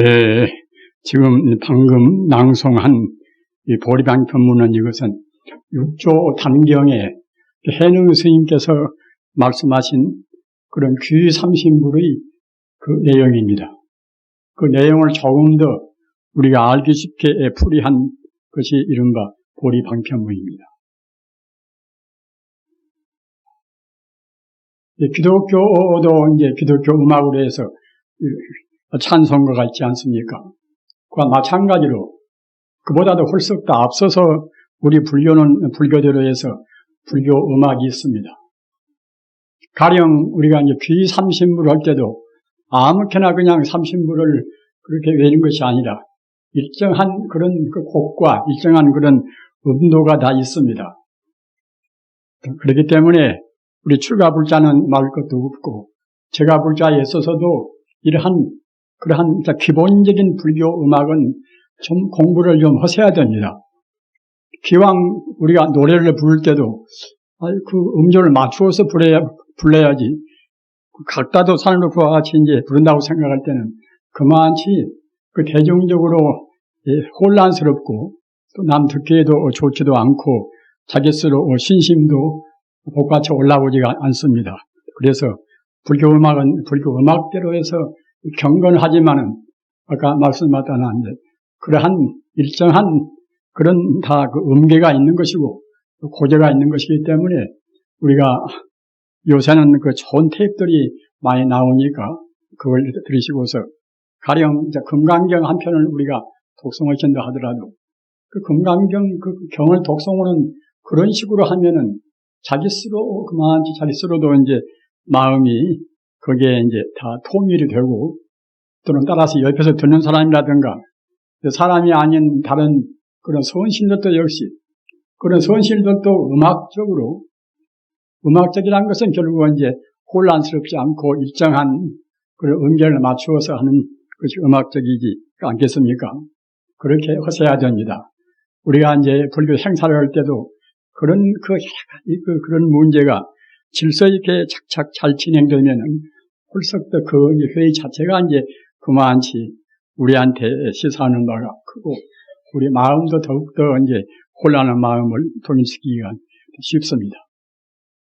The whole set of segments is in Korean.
예, 지금 방금 낭송한 이 보리방편문은 이것은 육조 단경에 해능 스님께서 말씀하신 그런 귀삼신불의 그 내용입니다. 그 내용을 조금 더 우리가 알기 쉽게 풀이한 것이 이른바 보리방편문입니다. 기독교도 이제 기독교 음악으로 해서 찬송가가 있지 않습니까? 그와 마찬가지로 그보다도 훨씬 더 앞서서 우리 불교는 불교대로 해서 불교 음악이 있습니다. 가령 우리가 이제 귀삼신불 할 때도 아무렇게나 그냥 삼신불을 그렇게 외는 것이 아니라 일정한 그런 그 곡과 일정한 그런 음도가 다 있습니다. 그렇기 때문에 우리 출가불자는 말할 것도 없고 제가불자에 있어서도 그러한 기본적인 불교 음악은 좀 공부를 좀 하셔야 됩니다. 기왕 우리가 노래를 부를 때도 그 음조를 맞추어서 불러야지. 각다도 산놓고 같이 이제 부른다고 생각할 때는 그만치 그 대중적으로 혼란스럽고 또 남 듣기에도 좋지도 않고 자기 스스로 신심도 복같이 올라오지가 않습니다. 그래서 불교 음악은 불교 음악대로 해서 경건하지만은 아까 말씀하셨던 그러한 일정한 그런 다 그 음계가 있는 것이고 고제가 있는 것이기 때문에 우리가 요새는 그 좋은 테이프들이 많이 나오니까 그걸 들으시고서 가령 이제 금강경 한 편을 우리가 독송하신다 하더라도 그 금강경 그 경을 독송하는 그런 식으로 하면은 자기 스스로도 이제 마음이 거기에 이제 다 통일이 되고 또는 따라서 옆에서 듣는 사람이라든가 사람이 아닌 다른 그런 선신들도 역시 그런 선신들도 음악적이라는 것은 결국은 이제 혼란스럽지 않고 일정한 그런 음계를 맞추어서 하는 것이 음악적이지 않겠습니까? 그렇게 하셔야 됩니다. 우리가 이제 불교 행사를 할 때도 그런 그런 문제가 질서 있게 착착 잘 진행되면은 홀썩 더 그 회의 자체가 이제 그만치 우리한테 시사하는 바가 크고 우리 마음도 더욱더 이제 혼란한 마음을 통일시키기가 쉽습니다.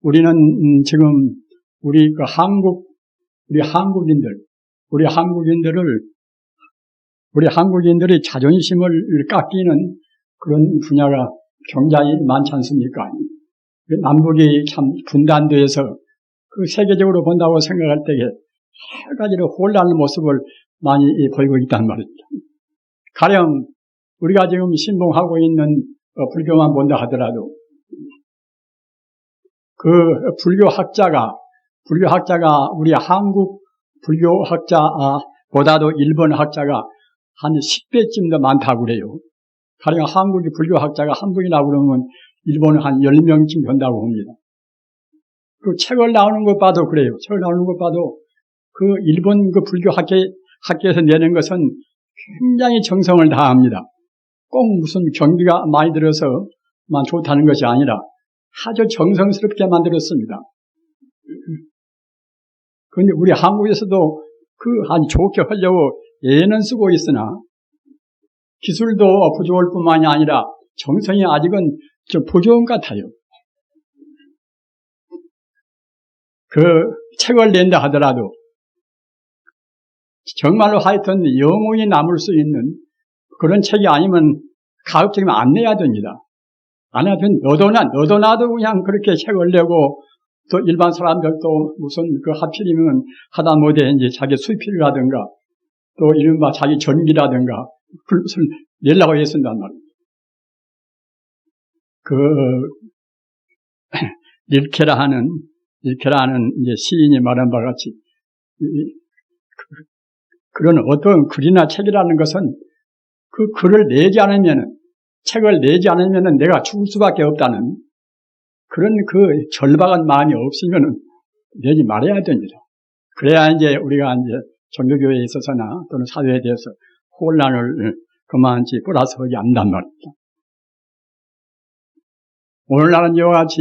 우리는 지금 우리 한국인들이 자존심을 깎이는 그런 분야가 굉장히 많지 않습니까? 남북이 참 분단돼서 그 세계적으로 본다고 생각할 때에 여러 가지로 혼란의 모습을 많이 보이고 있단 말입니다. 가령 우리가 지금 신봉하고 있는 불교만 본다 하더라도 그 불교학자가 우리 한국 불교학자보다도 일본 학자가 한 10배쯤 더 많다고 그래요. 가령 한국의 불교학자가 한 분이라고 그러면 일본은 한 10명쯤 된다고 봅니다. 그 책을 나오는 것 봐도 그래요. 책을 나오는 것 봐도 그 일본 그 불교학계에서 내는 것은 굉장히 정성을 다합니다. 꼭 무슨 경비가 많이 들어서만 좋다는 것이 아니라 아주 정성스럽게 만들었습니다. 그런데 우리 한국에서도 아주 좋게 하려고 애는 쓰고 있으나 기술도 부족할 뿐만이 아니라 정성이 아직은 좀 부족한 것 같아요. 그 책을 낸다 하더라도 정말로 하여튼 영원히 남을 수 있는 그런 책이 아니면 가급적이면 안 내야 됩니다. 안 하면 너도나도 그냥 그렇게 책을 내고 또 일반 사람들도 무슨 그 하필이면 하다못해 이제 자기 수필이라든가 또 이른바 자기 전기라든가 그것을 내려고 했쓴단 말입니다. 릴케라 하는 이제 시인이 말한 바와 같이 그런 어떤 글이나 책이라는 것은 그 글을 책을 내지 않으면은 내가 죽을 수밖에 없다는 그런 그 절박한 마음이 없으면은 내지 말아야 됩니다. 그래야 이제 우리가 이제 종교교회에 있어서나 또는 사회에 대해서 혼란을 그만치 플러스 하지 않는단 말입니다. 오늘날은 이와 같이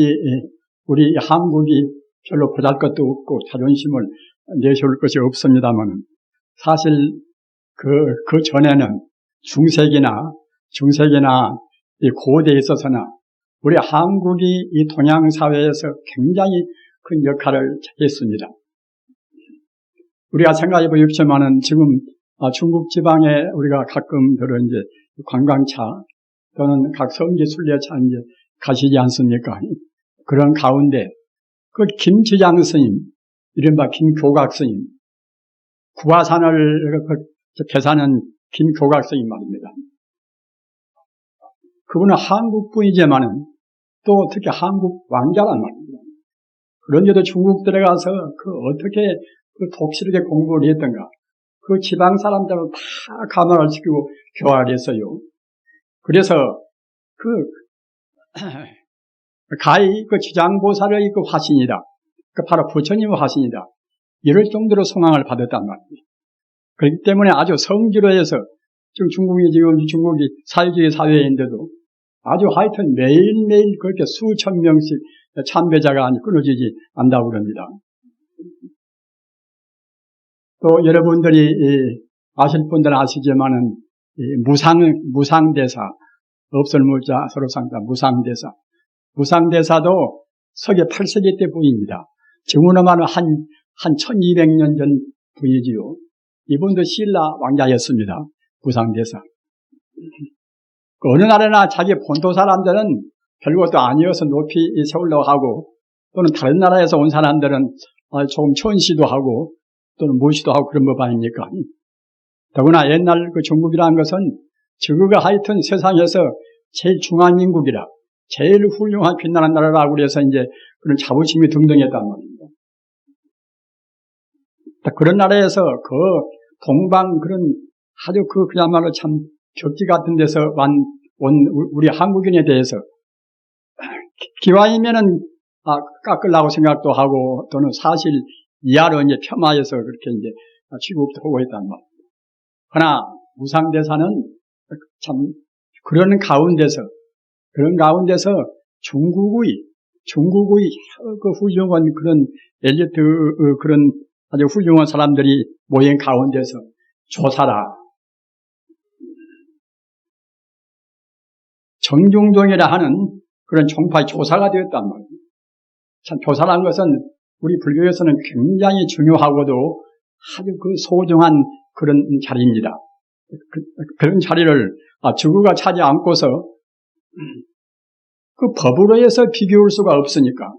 우리 한국이 별로 보잘것도 없고 자존심을 내세울 것이 없습니다만 사실 그 전에는 중세기나 이 고대에 있어서나 우리 한국이 이 동양 사회에서 굉장히 큰 역할을 했습니다. 우리가 생각해 보십시오만은 지금 중국 지방에 우리가 가끔 이제 관광차 또는 각 성지 순례차 이제 가시지 않습니까? 그런 가운데 그 김지장 스님, 이른바 김교각 스님, 구화산을 계산한 김교각 스님 말입니다. 그분은 한국 분이지만은 또 특히 한국 왕자란 말입니다. 그런데도 중국 들어가서 어떻게 독실하게 공부를 했던가, 그 지방 사람들을 다 감화를 시키고 교화를 했어요. 그래서 가히 지장보살의 화신이다. 바로 부처님의 화신이다. 이럴 정도로 성황을 받았단 말입니다. 그렇기 때문에 아주 성지로 해서 지금 중국이 사회주의 사회인데도 아주 하여튼 매일매일 그렇게 수천 명씩 참배자가 끊어지지 않다고 그럽니다. 또 여러분들이 아실 분들은 아시지만은 무상대사, 없을 무자 서로 상자 무상대사도 서기 8세기 때 분입니다. 지금으로 말하면 한 1200년 전 분이지요. 이분도 신라 왕자였습니다. 무상대사. 어느 나라나 자기 본토 사람들은 별것도 아니어서 높이 세우려고 하고, 또는 다른 나라에서 온 사람들은 조금 천시도 하고 또는 무시도 하고 그런 법 아닙니까? 더구나 옛날 중국이라는 것은 지구가 하여튼 세상에서 제일 중화민국이라 제일 훌륭한 빛나는 나라라고 그래서 이제 그런 자부심이 등등했단 말입니다. 그런 나라에서 동방 그런 아주 그야말로 참 벽지 같은 데서 온 우리 한국인에 대해서 기왕이면은 깎으려고 생각도 하고 또는 사실 이하로 이제 폄하해서 그렇게 이제 취급도 하고 했단 말입니다. 그러나 무상대사는 참 그런 가운데서 중국의 그 훌륭한 그런 엘리트 그런 아주 훌륭한 사람들이 모인 가운데서 조사라. 정중종이라 하는 그런 종파의 조사가 되었단 말이에요. 참 조사라는 것은 우리 불교에서는 굉장히 중요하고도 아주 소중한 그런 자리입니다. 그런 자리를 지구가 차지 않고서 법으로 해서 비교할 수가 없으니까,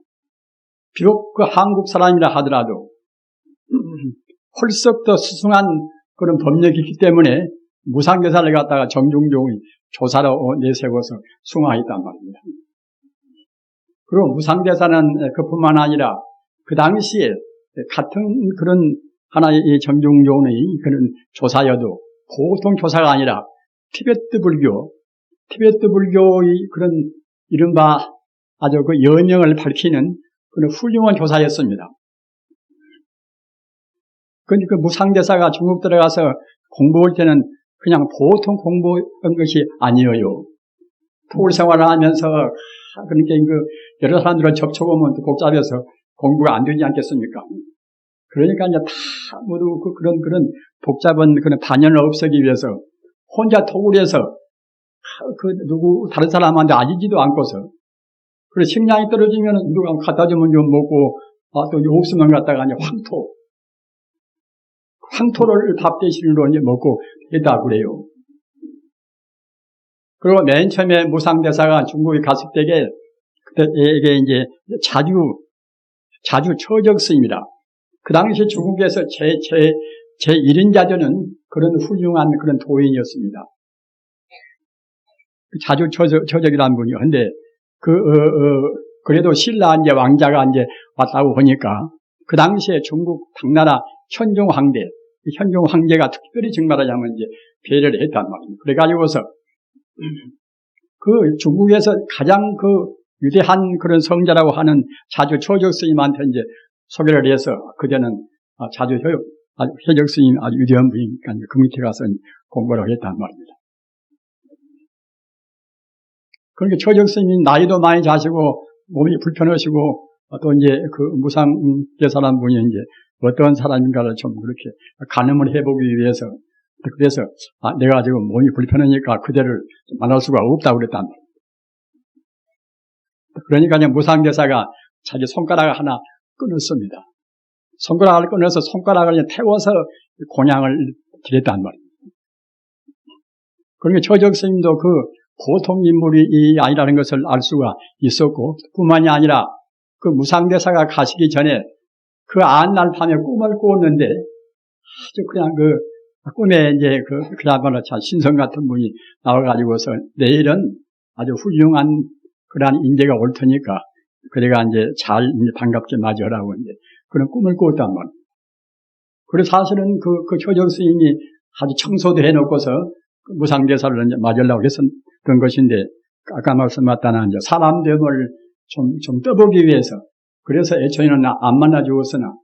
비록 한국 사람이라 하더라도 홀썩 더 수승한 그런 법력이 있기 때문에 무상대사를 갖다가 정중종이 조사로 내세워서 숭화했단 말입니다. 그리고 무상대사는 그뿐만 아니라 그 당시에 같은 그런 하나의 정중종의 그런 조사여도 보통 조사가 아니라 티베트 불교의 그런 이른바 아주 여명을 밝히는 그런 훌륭한 조사였습니다. 그러니까 무상대사가 중국 들어가서 공부할 때는 그냥 보통 공부한 것이 아니에요. 토굴 생활을 하면서 그러니까 여러 사람들과 접촉하면 복잡해서 공부가 안 되지 않겠습니까? 그러니까 이제 다 모두 그런 복잡한 그런 반연을 없애기 위해서 혼자 토굴에서 다른 사람한테 알리지도 않고서, 그래서 식량이 떨어지면 누가 갖다 주면 좀 먹고, 또 없으면 갖다가 이제 황토를 밥 대신으로 이제 먹고 했다 그래요. 그리고 맨 처음에 무상대사가 중국에 갔을 때에 그때 이게 이제 자주 처적 스님이라, 그 당시 중국에서 제 1인자되는 그런 훌륭한 그런 도인이었습니다. 자주 처적이라는 분이요. 근데 그래도 신라 이제 왕자가 이제 왔다고 보니까 그 당시에 중국 당나라 현종 황제가 특별히 정말하자면 이제 배려를 했단 말입니다. 그래가지고서 중국에서 가장 위대한 그런 성자라고 하는 자주 처적 스님한테 이제 소개를 해서 그때는 자주 처적 스님 아주 위대한 분이니까 그 밑에 가서 공부를 했단 말입니다. 그러니까 처적 스님이 나이도 많이 자시고 몸이 불편하시고 또 이제 무상대사라는 분이 이제 어떤 사람인가를 좀 그렇게 가늠을 해보기 위해서 그래서 내가 지금 몸이 불편하니까 그대를 만날 수가 없다고 그랬단 말이에요. 그러니까 그냥 무상대사가 자기 손가락을 하나 끊었습니다. 손가락을 끊어서 손가락을 태워서 공양을 드렸단 말이에요. 그러니까 처적 스님도 그 보통 인물이 아니라는 것을 알 수가 있었고, 뿐만이 아니라 그 무상대사가 가시기 전에 그 안날 밤에 꿈을 꾸었는데 아주 그냥 그 꿈에 이제 그야말로 참 신성 같은 분이 나와가지고서 내일은 아주 훌륭한 그러한 인재가 올 테니까 그래가 이제 잘 반갑게 맞이하라고 이제 그런 꿈을 꾸었단 말이에요. 그래서 사실은 그 효정 스님이 아주 청소도 해놓고서 그 무상대사를 이제 맞으려고 했었던 것인데, 아까 말씀하셨다나 이제 사람 됨을 좀 떠보기 위해서, 그래서 애초에는 안 만나주었으나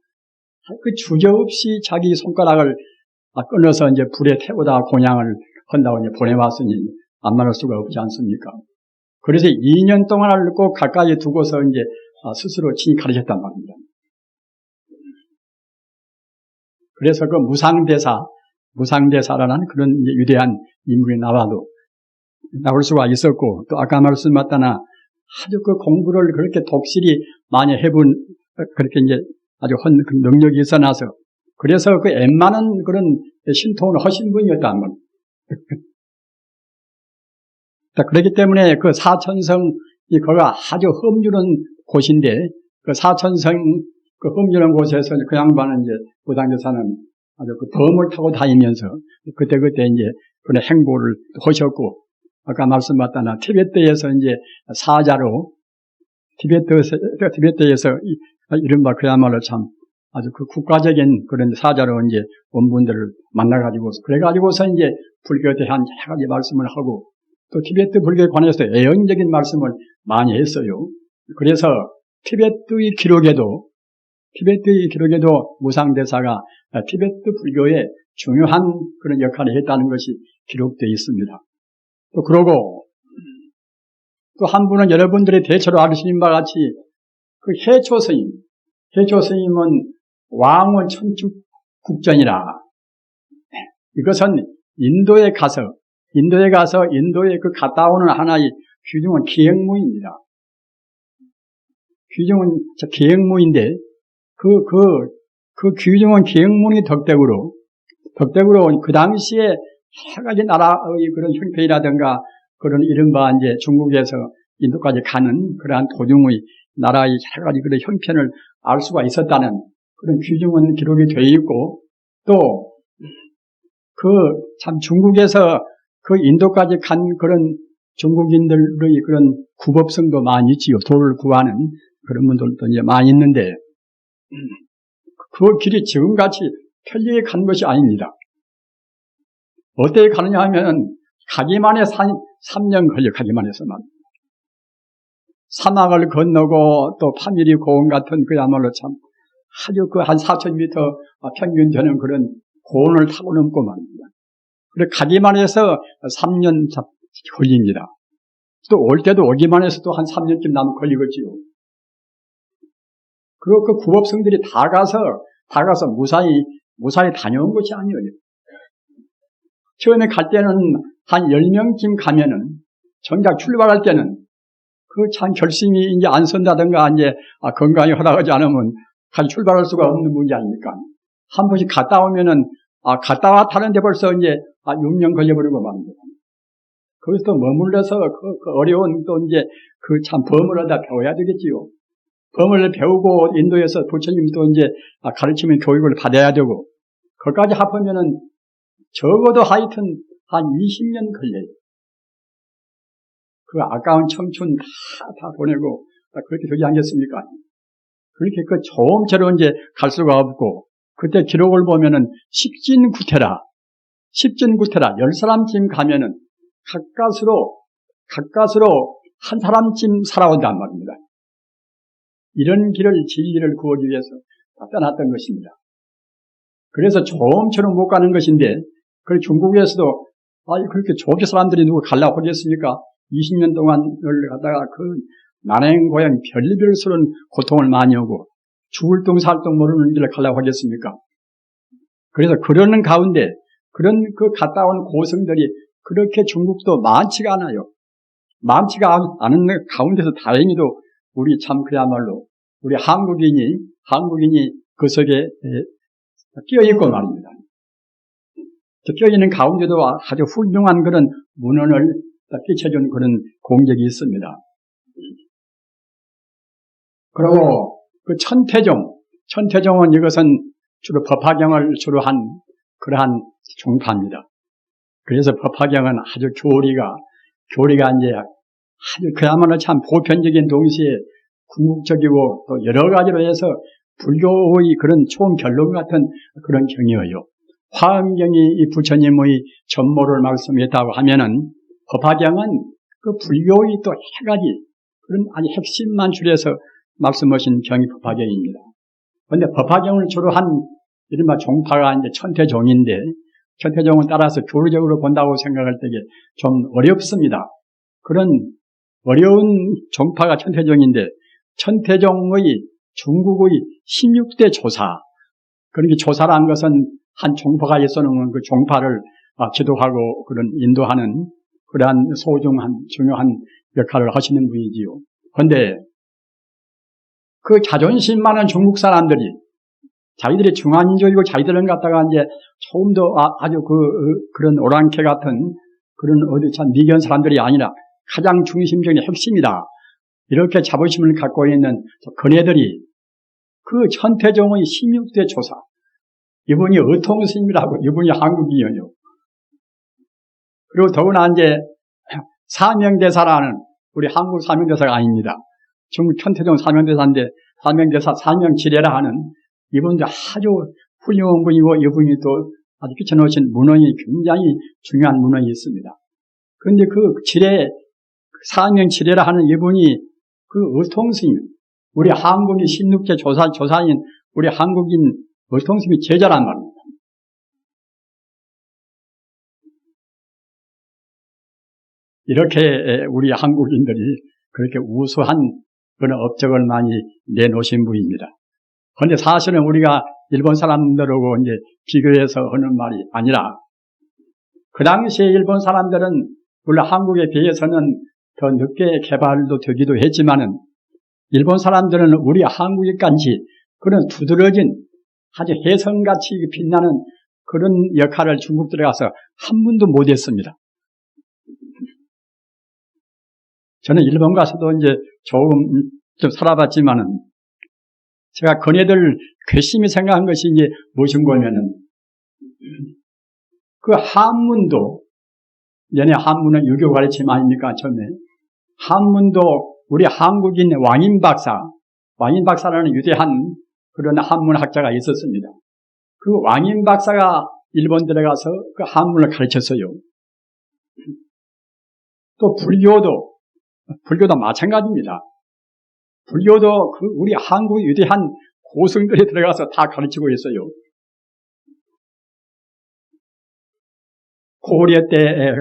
그 주저없이 자기 손가락을 끊어서 이제 불에 태우다가 공양을 한다고 이제 보내왔으니 안 만날 수가 없지 않습니까? 그래서 2년 동안을 꼭 가까이 두고서 이제 스스로 친히 가르쳤단 말입니다. 그래서 그 무상대사라는 그런 위대한 인물이 나올 수가 있었고, 또 아까 말씀하셨다나 아주 그 공부를 그렇게 독실히 많이 해본, 그렇게 이제 아주 그 능력이 있어나서, 그래서 그 웬만한 그런 신통을 하신 분이었단 말이에요. 그렇기 때문에 그 사천성이 거기가 아주 험준한 곳인데, 그 사천성 그 험준한 곳에서 그 양반은 이제 무상대사는 아주 그 범을 타고 다니면서 그때 이제 그런 행보를 하셨고, 아까 말씀하셨다나 티베트에서 이제 사자로 티베트에서 이른바 그야말로 참 아주 그 국가적인 그런 사자로 이제 원분들을 만나가지고 그래가지고서 이제 불교에 대한 여러 가지 말씀을 하고, 또 티베트 불교에 관해서 애언적인 말씀을 많이 했어요. 그래서 티베트의 기록에도 무상대사가 티베트 불교에 중요한 그런 역할을 했다는 것이 기록되어 있습니다. 또 그러고 또 한 분은 여러분들이 대체로 아시는 바와 같이 그 해초 스님은 왕원 천축국전이라, 이것은 인도에 가서 인도에 그 갔다 오는 하나의 귀중한 기행무입니다. 귀중한 기행무인데 그 귀중한 기행문의 덕택으로 그 당시에 여러 가지 나라의 그런 형편이라든가 그런 이른바 이제 중국에서 인도까지 가는 그러한 도중의 나라의 여러 가지 그런 형편을 알 수가 있었다는 그런 귀중한 기록이 되어 있고, 또 참 중국에서 그 인도까지 간 그런 중국인들의 그런 구법성도 많이 있지요. 도를 구하는 그런 분들도 이제 많이 있는데, 그 길이 지금같이 편리하게 가는 것이 아닙니다. 어떻게 가느냐 하면 가기만 해 3년 걸려, 가기만 해서만. 사막을 건너고 또 파미리 고원 같은 그야말로 참 아주 그 한 4,000m 평균 되는 그런 고원을 타고 넘고 말입니다. 그래 가기만 해서 3년 걸립니다. 또 올 때도 오기만 해서 또 한 3년쯤 남은 걸리겠지요. 그리고 그 구법성들이 다 가서 무사히 다녀온 것이 아니에요. 처음에 갈 때는 한 10명쯤 가면은, 정작 출발할 때는 그 참 결심이 이제 안 선다든가 이제 건강이 허락하지 않으면 출발할 수가 없는 문제 아닙니까? 한 번씩 갔다 오면은 갔다 와 타는데 벌써 이제 6년 걸려버리고 말입니다. 거기서 또 머물러서 그 어려운 또 이제 그 참 범을 하다 배워야 되겠지요. 범을 배우고 인도에서 부처님 또 이제 가르치면 교육을 받아야 되고, 거기까지 합하면은 적어도 하여튼 한 20년 걸려요. 그 아까운 청춘 다 보내고 그렇게 되지 않겠습니까? 그렇게 그 조음처럼 이제 갈 수가 없고, 그때 기록을 보면은 십진구태라 10사람쯤 가면은 가까스로 한 사람쯤 살아온단 말입니다. 이런 진리를 구하기 위해서 떠났던 것입니다. 그래서 조음처럼 못 가는 것인데, 그 중국에서도 그렇게 조기 사람들이 누구 가려고 하겠습니까? 20년 동안을 가다가 그 난행고양 별별스러운 고통을 많이 하고 죽을 둥 살 둥 모르는 길을 가려고 하겠습니까? 그래서 그러는 가운데 그런 그 갔다 온 고승들이 그렇게 중국도 많지가 않아요. 많지가 않은 가운데서 다행히도 우리 참 그야말로 우리 한국인이 그 속에 끼어있고 말입니다. 끼어있는 가운데도 아주 훌륭한 그런 문헌을 끼쳐준 그런 공적이 있습니다. 그리고 그 천태종은 이것은 주로 법화경을 주로 한 그러한 종파입니다. 그래서 법화경은 아주 교리가 이제 아주 그야말로 참 보편적인 동시에 궁극적이고 또 여러 가지로 해서 불교의 그런 총결론 같은 그런 경이에요. 화엄경이 이 부처님의 전모를 말씀했다고 하면은 법화경은 그 불교의 또 한 가지 그런 아주 핵심만 줄여서 말씀하신 경이 법화경입니다. 그런데 법화경을 주로 한 이른바 종파가 이제 천태종인데 천태종은 따라서 교리적으로 본다고 생각할 때에 좀 어렵습니다. 그런 어려운 종파가 천태종인데 천태종의 중국의 16대 조사, 그러니까 조사라는 것은 한 종파가 있어놓은 그 종파를 지도하고 그런 인도하는 그러한 소중한 중요한 역할을 하시는 분이지요. 그런데 그 자존심 많은 중국 사람들이 자기들이 중한인족이고 자기들은 갖다가 이제 조금 더 아주 그런 오랑캐 같은 그런 어디 참 미견 사람들이 아니라 가장 중심적인 핵심이다. 이렇게 자부심을 갖고 있는 그네들이 그 천태종의 16대 조사, 이분이 의통스님이라고, 이분이 한국인이에요. 그리고 더구나 이제 사명대사라는 우리 한국 사명대사가 아닙니다. 중국 천태종 사명대사인데 사명대사 사명지례라 하는 이분도 아주 훌륭한 분이고 이분이 또 아주 비춰놓으신 문헌이 굉장히 중요한 문헌이 있습니다. 그런데 그 지례, 사명지례라 하는 이분이 그 의통스님, 우리 한국인 16대 조사인 우리 한국인 의통스님이 제자란 말입니다. 이렇게 우리 한국인들이 그렇게 우수한 그런 업적을 많이 내놓으신 분입니다. 그런데 사실은 우리가 일본 사람들하고 이제 비교해서 하는 말이 아니라 그 당시에 일본 사람들은 물론 한국에 비해서는 더 늦게 개발도 되기도 했지만은 일본 사람들은 우리 한국에까지 그런 두드러진 아주 혜성같이 빛나는 그런 역할을 중국 들어가서 한 번도 못했습니다. 저는 일본 가서도 이제 조금 좀 살아봤지만은 제가 그네들 괘씸히 생각한 것이 이제 무엇인 거면은 그 한문도 얘네 한문은 유교 가르침 아닙니까 처음에 한문도 우리 한국인 왕인 박사라는 유대한 그런 한문학자가 있었습니다. 그 왕인 박사가 일본 들어가서 그 한문을 가르쳤어요. 또 불교도 마찬가지입니다. 불교도 그 우리 한국 유대한 고승들이 들어가서 다 가르치고 있어요. 고려 때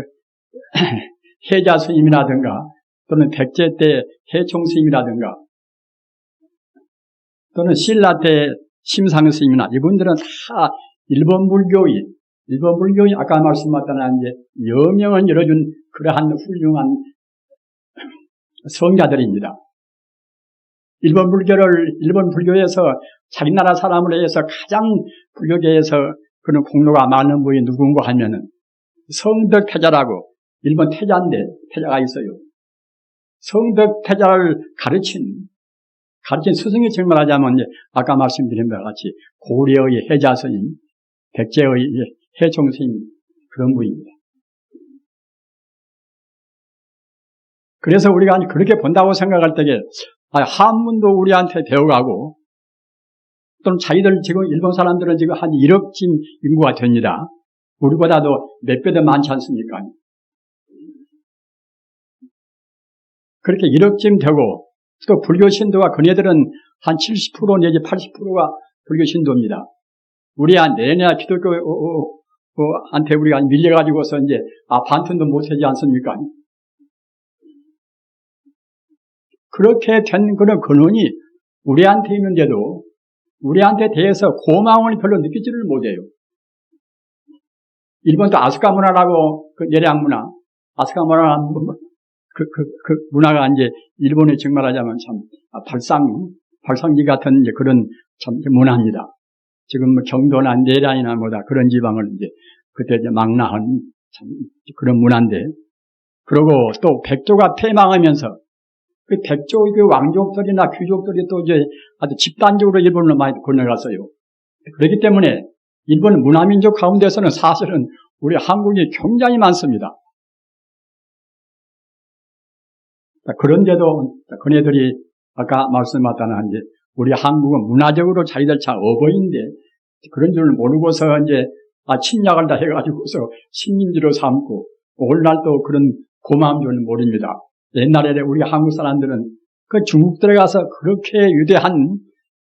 해자 스님이라든가 또는 백제 때 해총 스님이라든가 또는 신라 때 심상 스님이나 이분들은 다 일본 불교의 아까 말씀하셨던 이제 여명을 열어준 그러한 훌륭한 성자들입니다. 일본 불교에서 자기 나라 사람을 해서 가장 불교계에서 그런 공로가 많은 분이 누군가 하면은 성덕태자라고 일본 태자가 있어요. 성덕태자를 가르친 스승이 정말하자면 아까 말씀드린 바와 같이 고려의 해자 스님, 백제의 해총 스님 그런 분입니다. 그래서 우리가 그렇게 본다고 생각할 때에 한문도 우리한테 배워가고 또는 자기들 지금 일본 사람들은 지금 한 1억쯤 인구가 됩니다. 우리보다도 몇 배 더 많지 않습니까? 그렇게 1억쯤 되고 또 불교 신도가 그네들은 한 70% 내지 80%가 불교 신도입니다. 내내 기독교한테 우리가 밀려가지고서 이제 반편도 못하지 않습니까? 그렇게 된 그런 근원이 우리한테 있는데도 우리한테 대해서 고마움을 별로 느끼지를 못해요. 일본도 아스카 문화라고 그 내량 문화, 아스카 문화 그 문화가 이제 일본에 정말하자면 참 발상기 같은 이제 그런 참 문화입니다. 지금 뭐 경도나 내량이나 뭐다 그런 지방을 이제 그때 이제 망라한 참 그런 문화인데, 그리고 또 백조가 퇴망하면서 그 백조 그 왕족들이나 귀족들이 또 이제 아주 집단적으로 일본으로 많이 건너갔어요. 그렇기 때문에 일본 문화민족 가운데서는 사실은 우리 한국이 굉장히 많습니다. 그런데도 그네들이 아까 말씀하셨다는 이제 우리 한국은 문화적으로 자기들 참 어버이인데 그런 줄 모르고서 이제 침략을 다 해가지고서 식민지로 삼고 오늘날 또 그런 고마운 줄은 모릅니다. 옛날에 우리 한국 사람들은 그 중국 들어가서 그렇게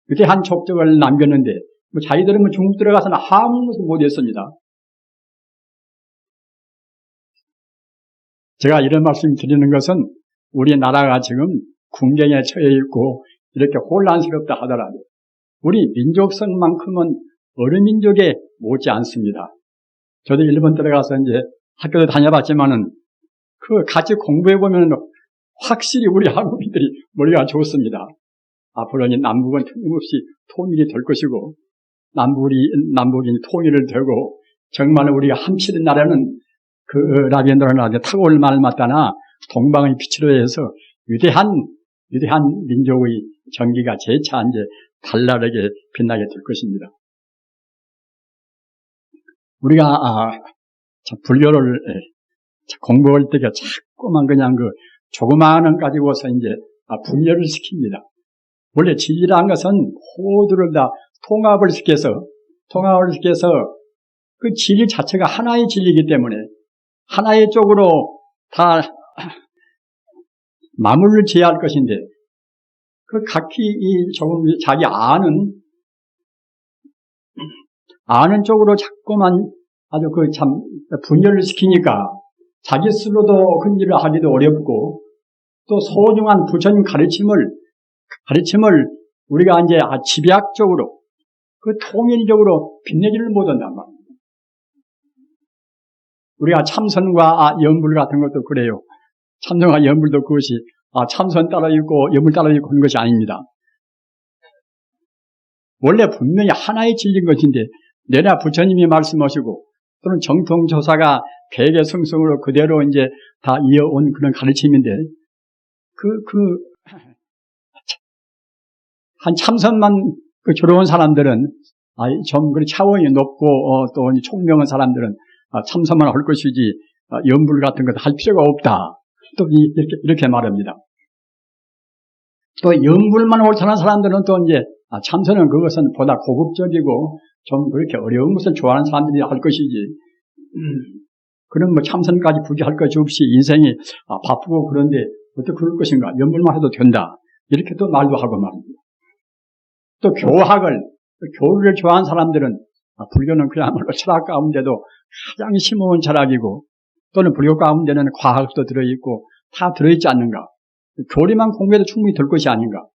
위대한 족적을 남겼는데 뭐 자기들은 뭐 중국 들어가서는 아무것도 못했습니다. 제가 이런 말씀 드리는 것은 우리나라가 지금 군경에 처해 있고 이렇게 혼란스럽다 하더라도 우리 민족성만큼은 어느 민족에 못지 않습니다. 저도 일본 들어가서 이제 학교도 다녀봤지만은 그 같이 공부해보면 확실히 우리 한국인들이 머리가 좋습니다. 앞으로 이제 남북은 틀림없이 통일이 될 것이고 남북이 통일을 되고 정말 우리가 함치는 나라는 그 라비엔도라는 타고 올 말 맞다나 동방의 빛으로 해서 위대한 민족의 전기가 재차 이제 발랄하게 빛나게 될 것입니다. 우리가 불교를 공부할 때가 자꾸만 그냥 그 조그마한 것 가지고서 이제 분열을 시킵니다. 원래 진리라는 것은 모두를 다 통합을 시켜서 그 진리 자체가 하나의 진리이기 때문에 하나의 쪽으로 다 마무리를 지어야 할 것인데 그 각기 조금 자기 아는 쪽으로 자꾸만 아주 그 참 분열을 시키니까 자기 스스로도 그 일을 하기도 어렵고 또 소중한 부처님 가르침을 우리가 이제 집약적으로 그 통일적으로 빛내지를 못한단 말입니다. 우리가 참선과 염불 같은 것도 그래요. 참선과 염불도 그것이 참선 따라 있고 염불 따라 있고 그런 것이 아닙니다. 원래 분명히 하나의 진리인 것인데 내나 부처님이 말씀하시고 또는 정통조사가 개개성성으로 그대로 이제 다 이어온 그런 가르침인데 한 참선만 들어온 사람들은 좀 차원이 높고 또 총명한 사람들은 참선만 할 것이지 염불 같은 것도 할 필요가 없다. 또 이렇게 말합니다. 또 염불만 옳다는 사람들은 또 이제 참선은 그것은 보다 고급적이고 좀 그렇게 어려운 것을 좋아하는 사람들이 할 것이지 그런 뭐 참선까지 굳이 할 것이 없이 인생이 바쁘고 그런데 어떻게 그럴 것인가, 염불만 해도 된다 이렇게 또 말도 하고 말입니다. 또 교류를 좋아하는 사람들은 불교는 그야말로 철학 가운데도 가장 심오한 철학이고 또는 불교 가운데는 과학도 들어있고 다 들어있지 않는가, 교리만 공부해도 충분히 될 것이 아닌가.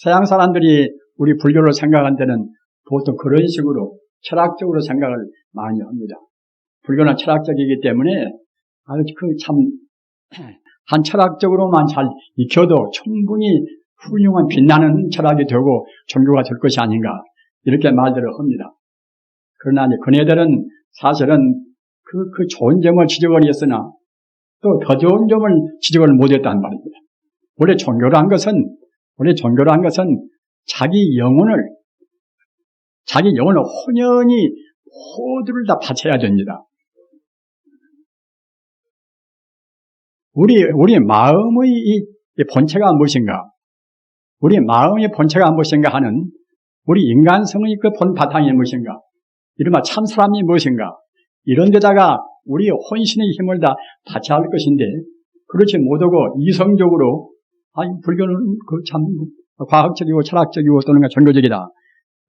서양 사람들이 우리 불교를 생각한 때는 보통 그런 식으로 철학적으로 생각을 많이 합니다. 불교는 철학적이기 때문에 아주 한 철학적으로만 잘 익혀도 충분히 훌륭한 빛나는 철학이 되고 종교가 될 것이 아닌가 이렇게 말들을 합니다. 그러나 이제 그네들은 사실은 그 좋은 점을 지적을 했으나 또 더 좋은 점을 지적을 못했단 말입니다. 원래 종교란 것은 자기 영혼을 혼연히 모두를 다 바쳐야 됩니다. 우리 마음의 이 본체가 무엇인가? 우리 마음의 본체가 무엇인가 하는 우리 인간성의 그 본 바탕이 무엇인가? 이른바 참 사람이 무엇인가? 이런 데다가 우리 혼신의 힘을 다 바쳐야 할 것인데 그렇지 못하고 이성적으로 불교는 참 과학적이고 철학적이고 또는 종교적이다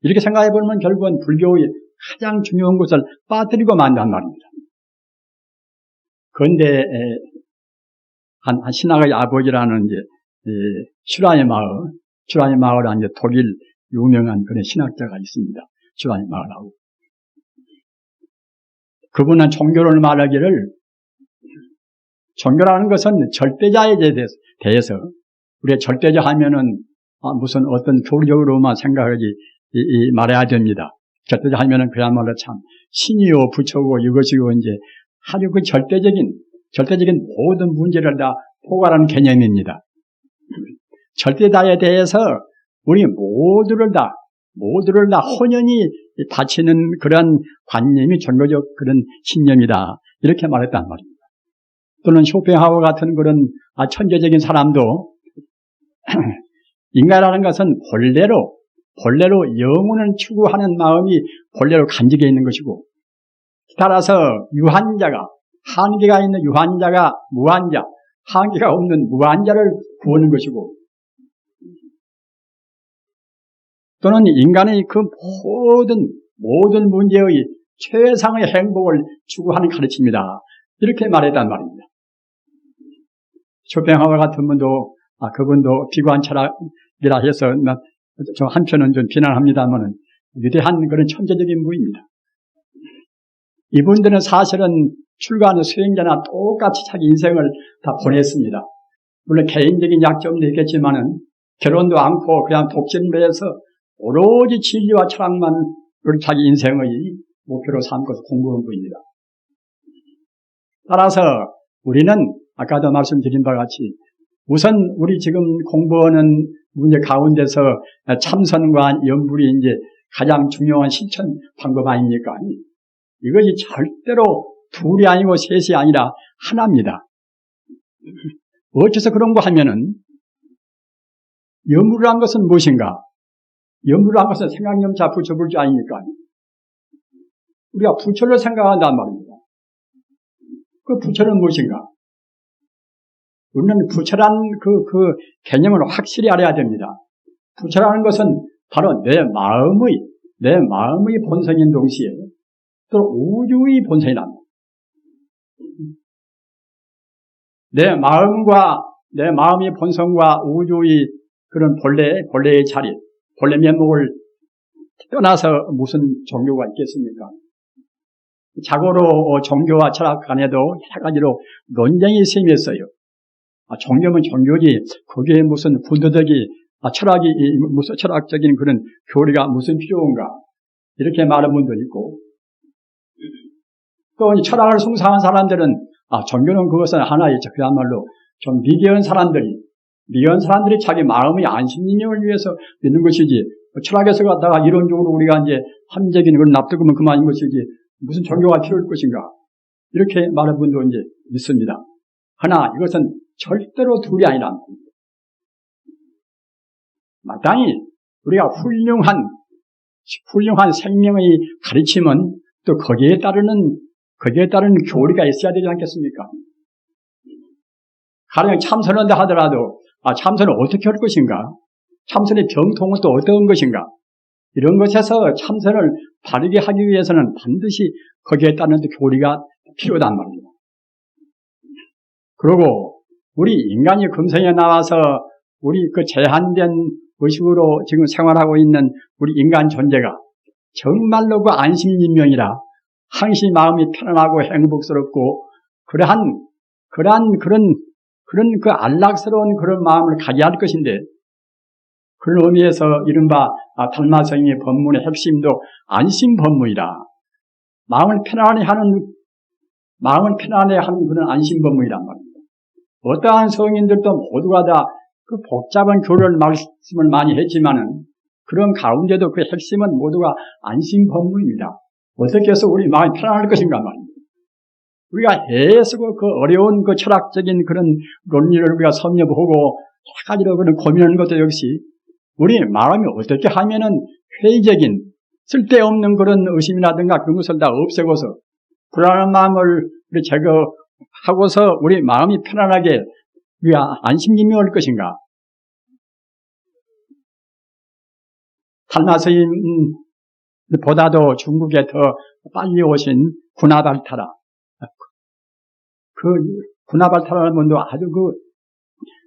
이렇게 생각해보면 결국은 불교의 가장 중요한 것을 빠뜨리고 만단 말입니다. 그런데 한 신학의 아버지라는 이제 슈라인마을은 이제 독일 유명한 그런 신학자가 있습니다. 슈라인마을하고 그분은 종교를 말하기를 종교라는 것은 절대자에 대해서 우리가 절대자 하면은 무슨 어떤 교리적으로만 생각하지 말해야 됩니다. 절대자 하면은 그야말로 참 신이요 부처고 이것이고 이제 아주 그 절대적인 모든 문제를 다 포괄하는 개념입니다. 절대자에 대해서 우리 모두를 다 혼연히 바치는 그런 관념이 종교적 그런 신념이다. 이렇게 말했단 말입니다. 또는 쇼펜하우어 같은 그런 천재적인 사람도 인간이라는 것은 본래로 영혼을 추구하는 마음이 본래로 간직해 있는 것이고, 따라서 유한자가, 한계가 있는 유한자가 무한자, 한계가 없는 무한자를 구하는 것이고, 또는 인간의 그 모든 문제의 최상의 행복을 추구하는 가르침이다. 이렇게 말했단 말입니다. 쇼펜하우어 같은 분도, 그분도 비관 철학이라 해서, 저 한편은 좀 비난합니다만은, 위대한 그런 천재적인 분입니다. 이분들은 사실은 출가하는 수행자나 똑같이 자기 인생을 다 보냈습니다. 물론 개인적인 약점도 있겠지만은, 결혼도 않고 그냥 독신을 해서 오로지 진리와 철학만 자기 인생의 목표로 삼고서 공부한 분입니다. 따라서 우리는 아까도 말씀드린 바와 같이 우선 우리 지금 공부하는 문제 가운데서 참선과 염불이 이제 가장 중요한 실천 방법 아닙니까? 이것이 절대로 둘이 아니고 셋이 아니라 하나입니다. 어째서 그런 거 하면은 염불이란 것은 무엇인가? 염불이란 것은 생각염자 부처불자 아닙니까? 우리가 부처를 생각한단 말입니다. 그 부처는 무엇인가? 우리는 부처란 그 개념을 확실히 알아야 됩니다. 부처라는 것은 바로 내 마음의 본성인 동시에 또 우주의 본성이랍니다. 내 마음의 본성과 우주의 그런 본래의 자리, 본래 면목을 떠나서 무슨 종교가 있겠습니까? 자고로 종교와 철학 간에도 여러 가지로 논쟁이 심했어요. 종교면 종교지, 거기에 무슨 분도덕이, 철학이, 무슨 철학적인 그런 교리가 무슨 필요한가? 이렇게 말하는 분도 있고, 또 철학을 숭상한 사람들은, 종교는 그것은 하나의, 그야말로 좀 미개한 사람들이 자기 마음의 안심인명을 위해서 믿는 것이지, 철학에서 갖다가 이론적으로 우리가 이제 합리적인 걸 납득하면 그만인 것이지, 무슨 종교가 필요할 것인가? 이렇게 말하는 분도 이제 있습니다. 하나, 이것은 절대로 둘이 아니라 마땅히 우리가 훌륭한 생명의 가르침은 또 거기에 따르는 교리가 있어야 되지 않겠습니까? 가령 참선한다 하더라도 참선을 어떻게 할 것인가? 참선의 병통은 또 어떤 것인가? 이런 것에서 참선을 바르게 하기 위해서는 반드시 거기에 따르는 교리가 필요하단 말입니다. 그리고 우리 인간이 금생에 나와서 우리 그 제한된 의식으로 지금 생활하고 있는 우리 인간 존재가 정말로 그 안심인명이라 항시 마음이 편안하고 행복스럽고 그러한 그런 그 안락스러운 그런 마음을 가져야 할 것인데, 그런 의미에서 이른바 달마성의 법문의 핵심도 안심 법문이라, 마음을 편안해 하는 그런 안심 법문이란 말입니다. 어떠한 성인들도 모두가 다 그 복잡한 교리를 말씀을 많이 했지만은 그런 가운데도 그 핵심은 모두가 안심 법문입니다. 어떻게 해서 우리 마음이 편안할 것인가 말입니다. 우리가 애쓰고 그 어려운 그 철학적인 그런 논리를 우리가 섭렵하고 여러 가지로 그런 고민하는 것도 역시 우리 마음이 어떻게 하면은 회의적인 쓸데없는 그런 의심이라든가 그런 것을 다 없애고서 불안한 마음을 우리 제거하고서 우리 마음이 편안하게 우리가 안심임명할 것인가? 달마스님보다도 중국에 더 빨리 오신 구나발타라. 그 구나발타라는 분도 아주 그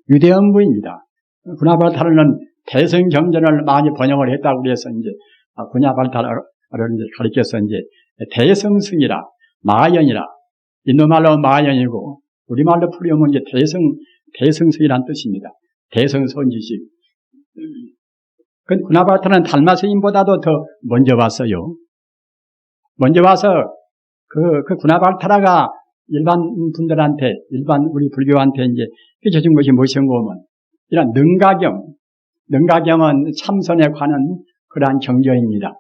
위대한 분입니다. 구나발타라는 대성경전을 많이 번역을 했다고 그래서 이제 구나발타라를 가리켜서 이제 대성승이라, 마연이라. 인도말로 마연이고 우리말로 풀이하면 이제 대성서이란 뜻입니다. 대성선지식. 그 구나발타는 달마 스님보다도 더 먼저 왔어요. 먼저 와서 그 구나발타라가 일반 분들한테, 일반 우리 불교한테 이제 삐쳐준 것이 무엇인가 하면 이런 능가경은 참선에 관한 그러한 경전입니다.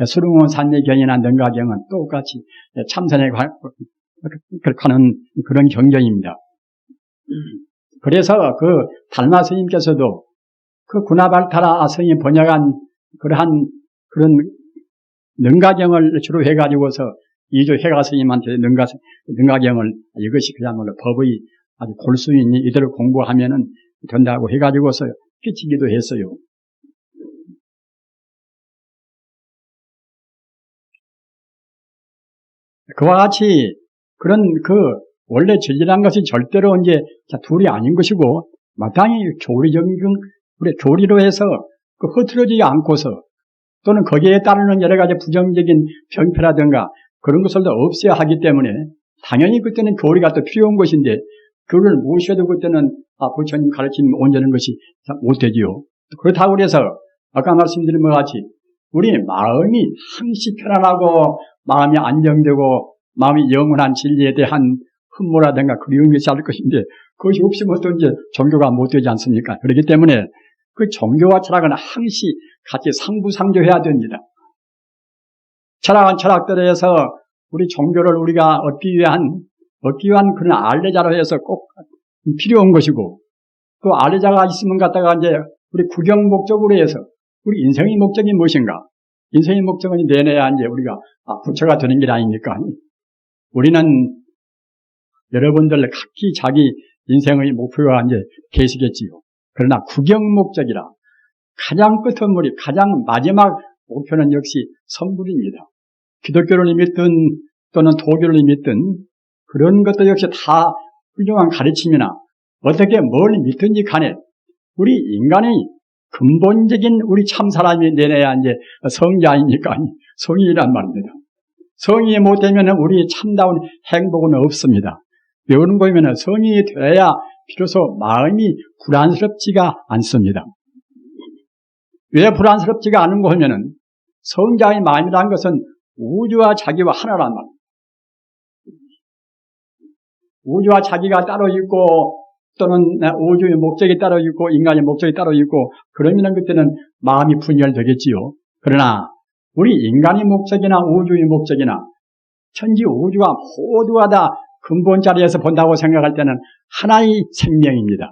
수릉원 산례경이나 능가경은 똑같이 참선에 관한 그런 경전입니다. 그래서 그 달마 스님께서도 그 구나발타라 스님이 번역한 그러한 그런 능가경을 주로 해가지고서 이조 해가 스님한테 능가경을 이것이 그야말로 법의 아주 골수이니 이대로 공부하면은 된다고 해가지고서 끼치기도 했어요. 그와 같이 그런 원래 진리란 것이 절대로 이제 둘이 아닌 것이고 마땅히 우리 교리로 해서 흐트러지지 않고서 또는 거기에 따르는 여러 가지 부정적인 병폐라든가 그런 것을 다 없애야 하기 때문에 당연히 그때는 교리가 또 필요한 것인데 그걸 무엇이어도 그때는 부처님 가르침 온전한 것이 못 되지요. 그렇다고 그래서 아까 말씀드린 것 같이 우리 마음이 항시 편안하고 마음이 안정되고 마음이 영원한 진리에 대한 흠모라든가 그리운 것이 할 것인데 그것이 없으면 또 이제 종교가 못 되지 않습니까? 그렇기 때문에 그 종교와 철학은 항시 같이 상부상조해야 됩니다. 철학은 철학들에서 우리 종교를 우리가 얻기 위한 그런 알레자로 해서 꼭 필요한 것이고 또 알레자가 있으면 갖다가 이제 우리 구경 목적으로 해서 우리 인생의 목적이 무엇인가? 인생의 목적은 내내야 이제 우리가 부처가 되는 게 아닙니까? 우리는 여러분들 각기 자기 인생의 목표가 이제 계시겠지요. 그러나 구경 목적이라 가장 끝머리, 가장 마지막 목표는 역시 성불입니다. 기독교를 믿든 또는 도교를 믿든 그런 것도 역시 다 훌륭한 가르침이나 어떻게 뭘 믿든지 간에 우리 인간의 근본적인 우리 참 사람이 내내야 이제 성이 아닙니까? 성이란 말입니다. 성이 못 되면 우리 참다운 행복은 없습니다. 배우는 거 보면 성이 돼야 비로소 마음이 불안스럽지가 않습니다. 왜 불안스럽지가 않은 거 하면은 성자의 마음이라는 것은 우주와 자기와 하나란 말입니다. 우주와 자기가 따로 있고 또는 우주의 목적이 따로 있고 인간의 목적이 따로 있고 그러면 그때는 마음이 분열되겠지요. 그러나 우리 인간의 목적이나 우주의 목적이나 천지 우주가 모두가 다 근본 자리에서 본다고 생각할 때는 하나의 생명입니다.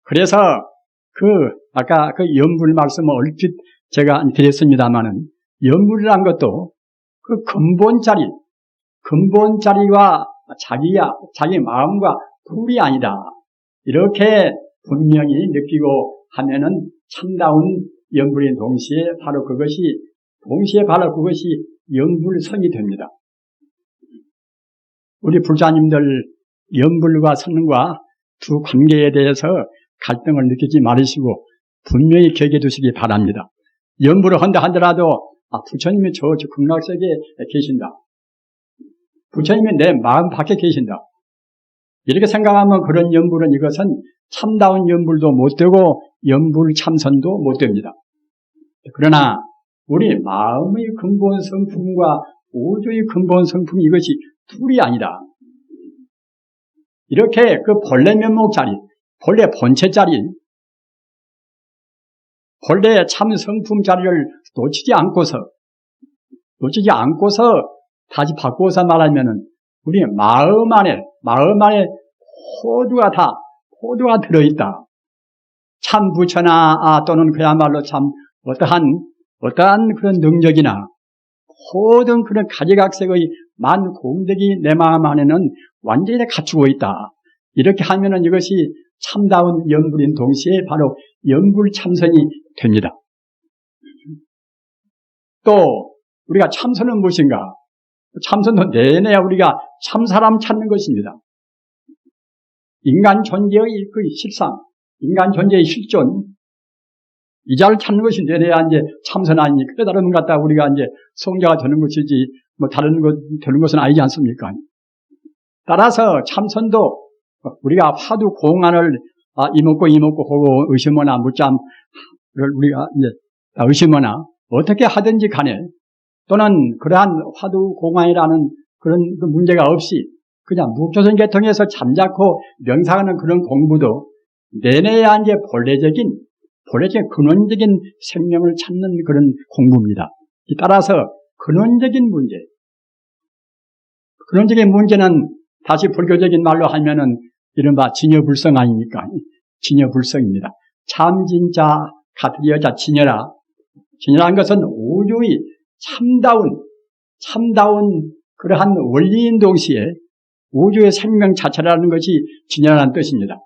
그래서 아까 연불 말씀을 얼핏 제가 드렸습니다만은 연불이란 것도 그 근본 자리와 자기 마음과 둘이 아니다. 이렇게 분명히 느끼고 하면은 참다운 연불인 동시에 바로 그것이 연불선이 됩니다. 우리 불자님들 연불과 선과 두 관계에 대해서 갈등을 느끼지 말으시고 분명히 기억해 두시기 바랍니다. 연불을 한다 하더라도 부처님이 저 극락세계에 계신다. 부처님이 내 마음 밖에 계신다. 이렇게 생각하면 그런 연불은 이것은 참다운 연불도 못 되고 연불 참선도 못 됩니다. 그러나 우리 마음의 근본 성품과 우주의 근본 성품 이것이 둘이 아니다. 이렇게 그 본래 면목 자리, 본래 본체 자리, 본래 참 성품 자리를 놓치지 않고서 다시 바꾸어서 말하면은 우리 마음 안에 호두가 들어있다. 참 부처나 또는 그야말로 참 어떠한 그런 능력이나 모든 그런 가지각색의 만 공덕이 내 마음 안에는 완전히 갖추고 있다. 이렇게 하면은 이것이 참다운 연불인 동시에 바로 연불 참선이 됩니다. 또 우리가 참선은 무엇인가? 참선도 내내 우리가 참사람 찾는 것입니다. 인간 존재의 그 실상, 인간 존재의 실존, 이 자를 찾는 것이 내내야 이제 참선 아니니 깨달음을 갖다 우리가 이제 성자가 되는 것이지 뭐 다른 것 되는 것은 아니지 않습니까? 따라서 참선도 우리가 화두 공안을 이먹고 하고 의심하나 묻잠을 우리가 이제 의심하나 어떻게 하든지 간에 또는 그러한 화두 공안이라는 그런 그 문제가 없이 그냥 무교선 계통에서 잠자코 명상하는 그런 공부도 내내야 이제 본래적인 근원적인 생명을 찾는 그런 공부입니다. 따라서 근원적인 문제는 다시 불교적인 말로 하면은 이른바 진여불성 아닙니까? 진여불성입니다. 참 진짜 같은 여자 진여라. 진여라는 것은 우주의 참다운 그러한 원리인 동시에 우주의 생명 자체라는 것이 진여라는 뜻입니다.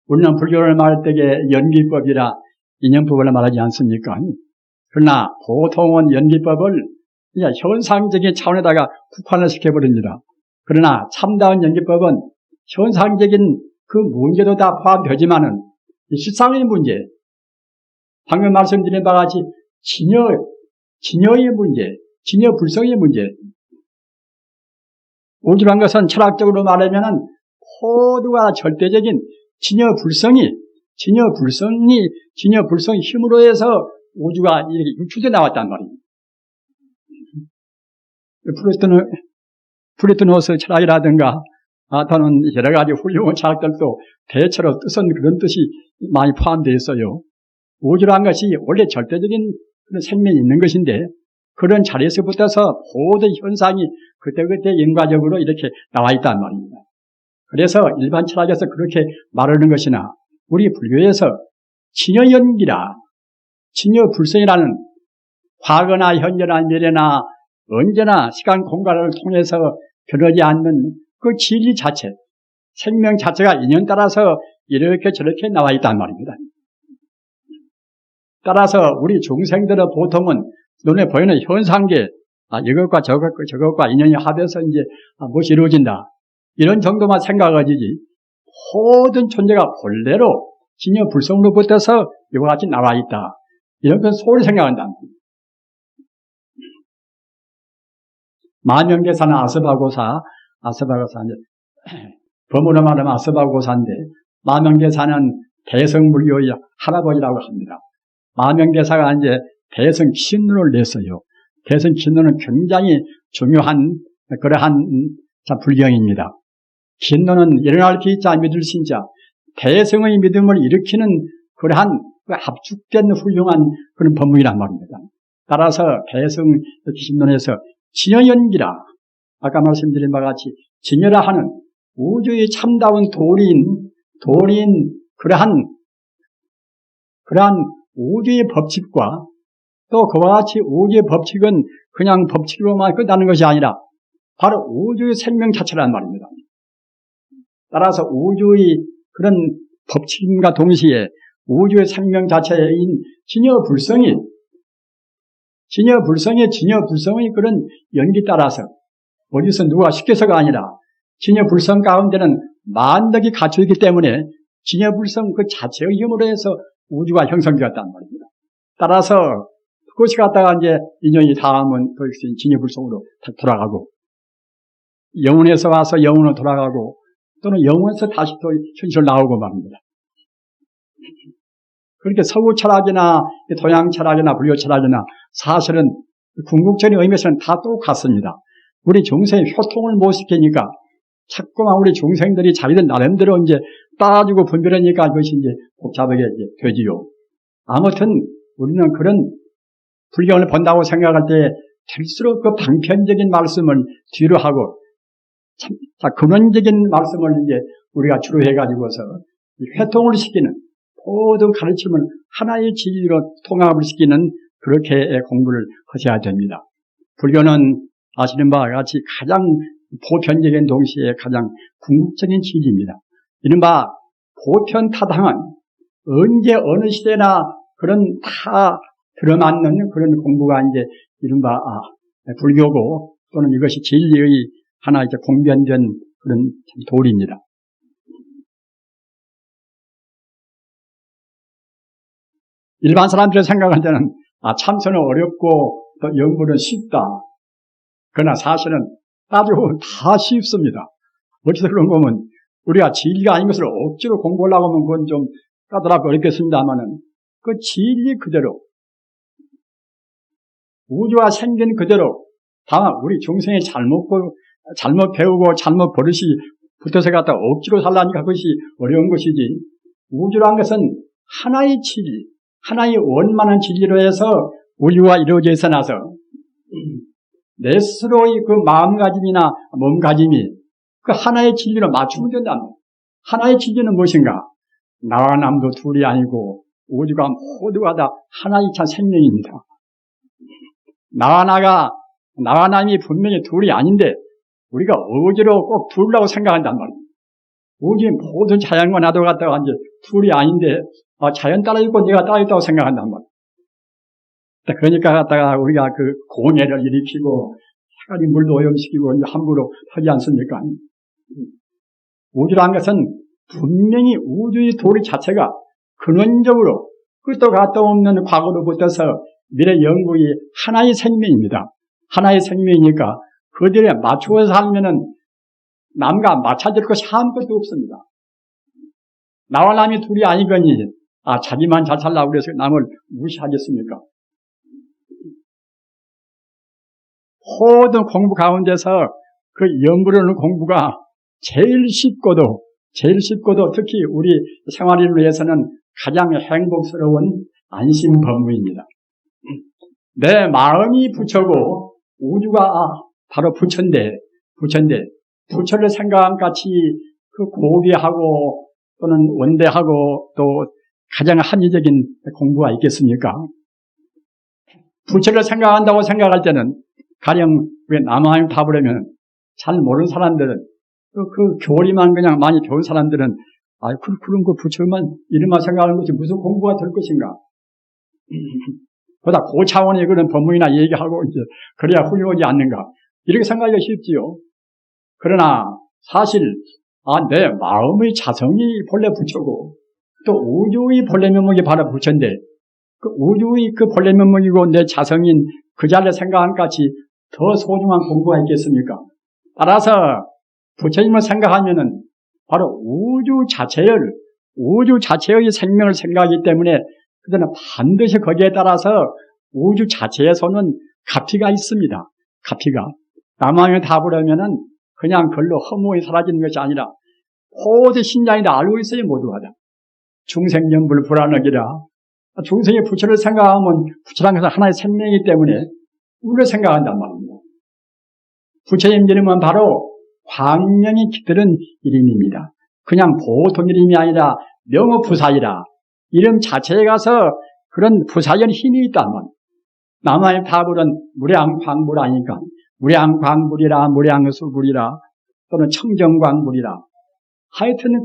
우리는 불교를 말할 때에 연기법이라 인연법을 말하지 않습니까? 그러나 보통은 연기법을 그냥 현상적인 차원에다가 국한을 시켜버립니다. 그러나 참다운 연기법은 현상적인 그 문제도 다 포함되지만은 실상의 문제, 방금 말씀드린 바와 같이 진여의 문제, 진여불성의 문제. 우주란 것은 철학적으로 말하면은 모두가 절대적인 진여불성의 힘으로 해서 우주가 이렇게 유출돼 나왔단 말입니다. 플라토노스 철학이라든가 또는 여러 가지 훌륭한 철학들도 대체로 뜻은 그런 뜻이 많이 포함되어 있어요. 우주란 것이 원래 절대적인 그런 생명이 있는 것인데 그런 자리에서부터서 모든 현상이 그때그때 인과적으로 이렇게 나와 있단 말입니다. 그래서 일반 철학에서 그렇게 말하는 것이나 우리 불교에서 진여연기라, 진여불성이라는 과거나 현재나 미래나 언제나 시간 공간을 통해서 변하지 않는 그 진리 자체, 생명 자체가 인연 따라서 이렇게 저렇게 나와 있단 말입니다. 따라서 우리 중생들은 보통은 눈에 보이는 현상계, 이것과 저것과 인연이 합해서 이제 무엇이 이루어진다. 이런 정도만 생각하지 모든 존재가 본래로 진여불성으로부터서 이와 같이 나와 있다. 이런 건 소홀히 생각한다. 만명계사는 아스바고사 이제 범으로 말하면 아스바고사인데 만명계사는 대성불교의 할아버지라고 합니다. 만명계사가 이제 대성 신론을 냈어요. 대성 신론은 굉장히 중요한 그러한 불경입니다. 신론은 일어날 기자 믿을 신자 대성의 믿음을 일으키는 그러한 압축된 훌륭한 그런 법문이란 말입니다. 따라서 대성 신론에서 진여연기라 아까 말씀드린 바와 같이 진여라 하는 우주의 참다운 도리인 그러한 우주의 법칙과 또 그와 같이 우주의 법칙은 그냥 법칙으로만 끝나는 것이 아니라 바로 우주의 생명 자체란 말입니다. 따라서 우주의 그런 법칙과 동시에 우주의 생명 자체인 진여불성의 그런 연기 따라서 어디서 누가 시켜서가 아니라 진여불성 가운데는 만덕이 갇혀있기 때문에 진여불성 그 자체의 힘으로 해서 우주가 형성되었단 말입니다. 따라서 그것이 갖다가 이제 인연이 닿으면 그 진여불성으로 돌아가고 영혼에서 와서 영혼으로 돌아가고 또는 영혼에서 다시 또 현실로 나오고 말입니다. 그렇게 서구 철학이나 동양 철학이나 불교 철학이나 사실은 궁극적인 의미에서는 다 똑같습니다. 우리 중생의 효통을 못 시키니까 자꾸만 우리 중생들이 자기들 나름대로 이제 따지고 분별하니까 그것이 이제 복잡하게 되지요. 아무튼 우리는 그런 불경을 본다고 생각할 때 될수록 그 방편적인 말씀을 뒤로 하고 근원적인 말씀을 이제 우리가 주로 해가지고서 회통을 시키는 모든 가르침을 하나의 진리로 통합을 시키는 그렇게 공부를 하셔야 됩니다. 불교는 아시는 바와 같이 가장 보편적인 동시에 가장 궁극적인 진리입니다. 이른바 보편타당한 언제 어느 시대나 그런 다 들어맞는 그런 공부가 이제 이른바 불교고 또는 이것이 진리의 하나 이제 공변된 그런 도리입니다. 일반 사람들이 생각할 때는 참선은 어렵고 또 연구는 쉽다. 그러나 사실은 따지고 보면 다 쉽습니다. 어디서 그런 거면 우리가 진리가 아닌 것을 억지로 공부하려고 하면 그건 좀 까다롭고 어렵겠습니다만은 그 진리 그대로 우주가 생긴 그대로 다만 우리 중생이 잘못 배우고 잘못 버릇이 붙어서 갖다 억지로 살라니까 그것이 어려운 것이지 우주란 것은 하나의 진리, 하나의 원만한 진리로 해서 우주가 이루어져 있어 나서 내 스스로의 그 마음가짐이나 몸가짐이 그 하나의 진리로 맞추면 된다는 거예요. 하나의 진리는 무엇인가? 나와 남도 둘이 아니고 우주가 모두가 다 하나의 참 생명입니다. 나와 남이 분명히 둘이 아닌데 우리가 어지로 꼭 둘이라고 생각한단 말이에요. 우주의 모든 자연과 나도 갖다가 이제 둘이 아닌데 자연 따라 있고 내가 따라 있다고 생각한단 말이에요. 그러니까 갖다가 우리가 그 공해를 일으키고 해가지 물도 오염시키고 이제 함부로 하지 않습니까? 우주라는 것은 분명히 우주의 도리 자체가 근원적으로 끝도 갔다 없는 과거로부터서 미래 영구의 하나의 생명입니다. 하나의 생명이니까 그들에 맞추어서 살면은 남과 맞춰질 것이 아무것도 없습니다. 나와 남이 둘이 아니거니 자기만 잘 살라고 그래서 남을 무시하겠습니까? 모든 공부 가운데서 그 연구하는 공부가 제일 쉽고도 특히 우리 생활을 위해서는 가장 행복스러운 안심 법문입니다. 내 마음이 부처고 우주가 바로 부처인데 부처를 생각한 같이 그 고귀하고 또는 원대하고 또 가장 합리적인 공부가 있겠습니까? 부처를 생각한다고 생각할 때는 가령 왜 남한테 답을 하면 잘 모르는 사람들은 그 교리만 그냥 많이 배운 사람들은 그런 거 부처만 이름만 생각하는 것이 무슨 공부가 될 것인가? 보다 고차원의 그런 법문이나 얘기하고 이제 그래야 훌륭하지 않는가? 이렇게 생각하기가 쉽지요. 그러나 사실 내 마음의 자성이 본래 부처고 또 우주의 본래 면목이 바로 부처인데 그 우주의 그 본래 면목이고 내 자성인 그 자리를 생각한 같이 더 소중한 공부가 있겠습니까? 따라서 부처님을 생각하면은 바로 우주 자체의 생명을 생각하기 때문에 그들은 반드시 거기에 따라서 우주 자체에서는 가피가 있습니다. 가피가. 남왕의 답을 하면은 그냥 글로 허무히 사라지는 것이 아니라 모든 신자이 다 알고 있어요, 모두가 다. 중생연불 불안하기라. 중생의 부처를 생각하면 부처라는 것은 하나의 생명이기 때문에 우리를 생각한단 말입니다. 부처님 이름은 바로 광명이 깃드는 이름입니다. 그냥 보통 이름이 아니라 명호부사이라. 이름 자체에 가서 그런 부사연 힘이 있단 말이에요. 남한의 타불은 무량광불아니까 무량광불이라 무량수불이라 또는 청정광불이라 하여튼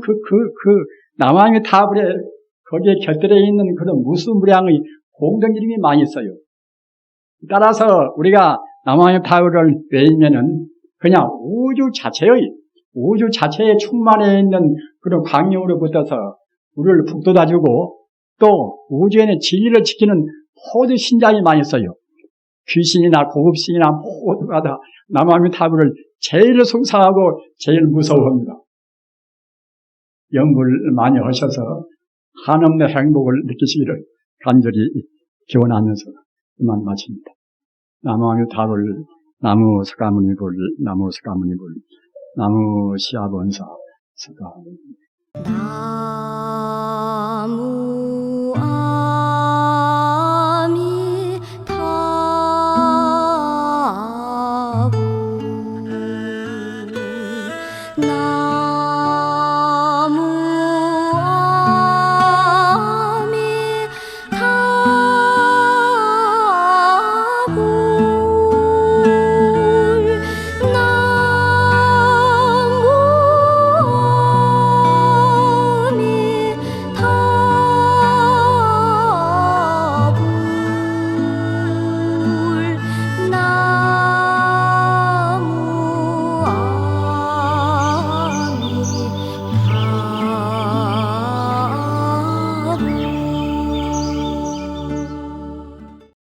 남한의 타불에 거기에 곁들여 있는 그런 무수무량의 공동 이름이 많이 있어요. 따라서 우리가 남한의 타불을 외우면은 그냥 우주 자체에 충만해 있는 그런 광명으로 붙어서 우리를 북돋아주고 또 우주에는 진리를 지키는 모든 신장이 많이 있어요. 귀신이나 고급신이나 모두가 다 남한의 타불을 제일 숭상하고 제일 무서워합니다. 연구를 많이 하셔서 한없는 행복을 느끼시기를 간절히 기원하면서 이만 마칩니다. 남한의 타불 나무 서가모니불 나무 시아본사 서가